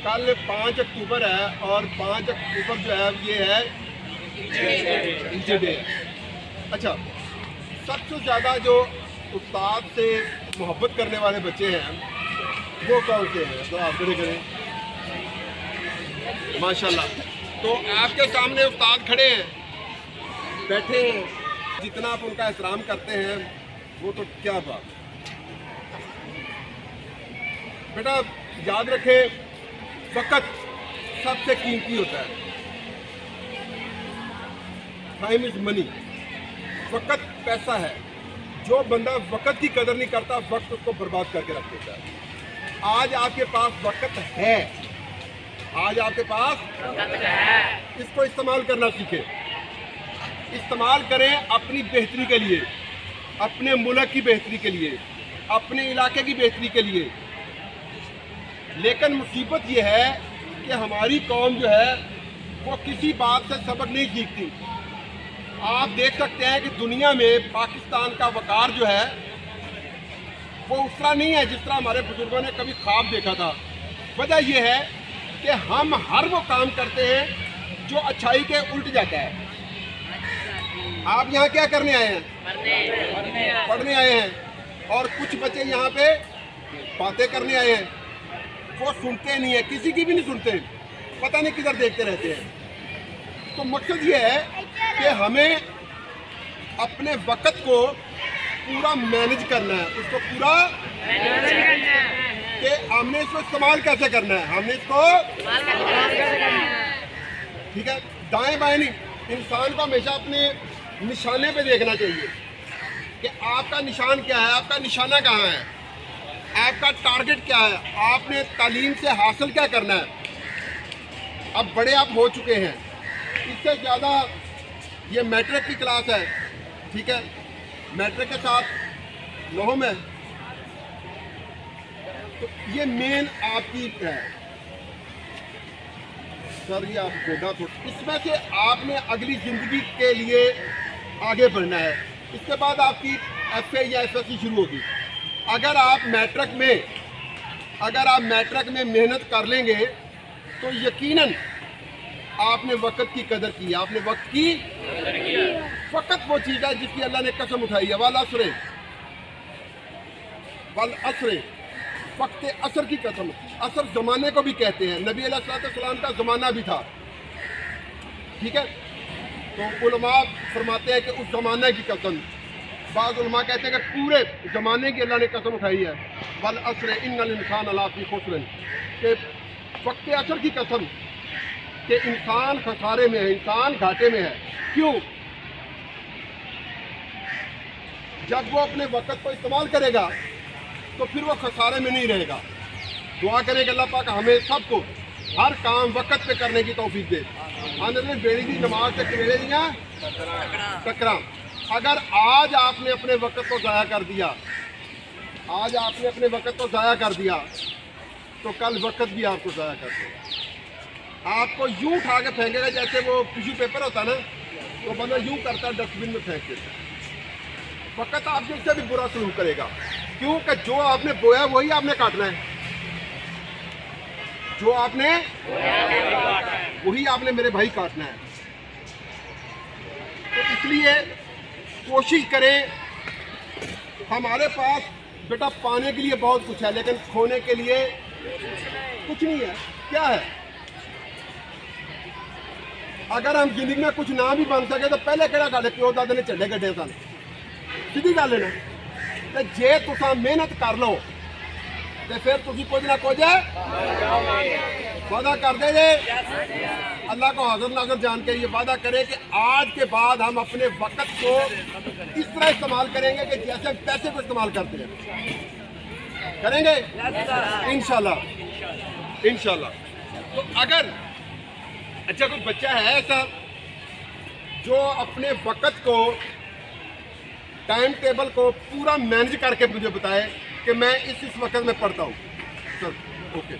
कल 5 अक्टूबर है और 5 अक्टूबर जो है ये है टीचर डे है। अच्छा, सबसे ज़्यादा जो उस्ताद से मोहब्बत करने वाले बच्चे हैं वो कौन से हैं? तो आप खड़े करें माशाल्लाह। तो आपके सामने उस्ताद खड़े हैं, बैठे हैं, जितना आप उनका एहतराम करते हैं वो तो क्या बात। बेटा याद रखें, वक़्त सबसे कीमती होता है। टाइम इज़ मनी, वक़्त पैसा है। जो बंदा वक़्त की कदर नहीं करता, वक्त उसको बर्बाद करके रख देता है। आज आपके पास वक़्त है, आज आपके पास वक़्त है, इसको इस्तेमाल करना सीखें। इस्तेमाल करें अपनी बेहतरी के लिए, अपने मुल्क की बेहतरी के लिए, अपने इलाके की बेहतरी के लिए। लेकिन मुसीबत ये है कि हमारी कौम जो है वो किसी बात से सबक नहीं सीखती। आप देख सकते हैं कि दुनिया में पाकिस्तान का वक़ार जो है वो उस तरह नहीं है जिस तरह हमारे बुजुर्गों ने कभी ख्वाब देखा था। वजह यह है कि हम हर वो काम करते हैं जो अच्छाई के उल्ट जाता है। आप यहाँ क्या करने आए हैं? पढ़ने आए हैं। और कुछ बच्चे यहाँ पे बातें करने आए हैं। वो सुनते नहीं है, किसी की भी नहीं सुनते, पता नहीं किधर देखते रहते हैं। तो मकसद ये है कि हमें अपने वक़्त को पूरा मैनेज करना है, उसको पूरा कि हमने इसको इस्तेमाल कैसे करना है, हमने इसको ठीक है दाएं बाएं नहीं। इंसान को हमेशा अपने निशाने पे देखना चाहिए कि आपका निशान क्या है, आपका निशाना कहाँ है, आपका टारगेट क्या है, आपने तालीम से हासिल क्या करना है। अब बड़े आप हो चुके हैं, इससे ज़्यादा ये मैट्रिक की क्लास है, ठीक है, मैट्रिक के साथ 9 में, तो ये मेन आपकी है सर। ये आप गोदा तो इसमें से आपने अगली ज़िंदगी के लिए आगे बढ़ना है। इसके बाद आपकी FA या SSC शुरू होगी। अगर आप मैट्रिक में मेहनत कर लेंगे तो यकीनन आपने वक़्त की कदर की, आपने वक्त की वक़्त वो चीज़ है जिसकी अल्लाह ने कसम उठाई है। वल असरे, वक्त असर की कसम। असर ज़माने को भी कहते हैं, नबी अलैहिस्सलाम का ज़माना भी था, ठीक है। तो उलमा फरमाते हैं कि उस ज़माने की कसम, बाज़ उलमा कहते हैं कि पूरे ज़माने की अल्लाह ने कसम उठाई है। वल असर इन्नल इंसान लफी खुस्र, कि वक्त असर की कसम कि इंसान खसारे में है, इंसान घाटे में है। क्यों? जब वो अपने वक़्त को इस्तेमाल करेगा तो फिर वो खसारे में नहीं रहेगा। दुआ करें कि अल्लाह पाक हमें सबको हर काम वक़्त पे करने की तौफीक दे। आने बेड़ी की नमाज से कमेरे दियाँ टकरा। अगर आज आपने अपने वक़्त को ज़ाया कर दिया, आज आपने अपने वक़्त को ज़ाया कर दिया, तो कल वक़्त भी आपको ज़ाया कर देगा। आपको यूँ उठा के फेंकेगा जैसे वो टिश्यू पेपर होता ना, तो बंदा यूँ करता है, डस्टबिन में फेंक देता है। वक़्त आपसे उससे भी बुरा सलूक करेगा, क्योंकि जो आपने बोया वही आपने काटना है। जो आपने वही आपने मेरे भाई काटना है। तो इसलिए कोशिश करें, हमारे पास बेटा पाने के लिए बहुत कुछ है लेकिन खोने के लिए कुछ नहीं है। क्या है? अगर हम जिंदगी में कुछ ना भी बन सके तो पहले केड़ा गल प्यो दादे ने झंडे कड्ढे सन, सीधी गल है ना। तो जे तुसा मेहनत कर लो तो फिर तुसी कुछ ना कुछ वादा कर दे जे। अल्लाह को हाज़िर नाज़िर जान के ये वादा करे कि आज के बाद हम अपने वक़्त को इस तरह इस्तेमाल करेंगे कि जैसे पैसे को इस्तेमाल करते हैं, करेंगे इंशाल्लाह इंशाल्लाह। तो अगर अच्छा कोई बच्चा है ऐसा जो अपने वक़्त को, टाइम टेबल को पूरा मैनेज करके मुझे बताए कि मैं इस वक्त में पढ़ता हूँ, सर ओके।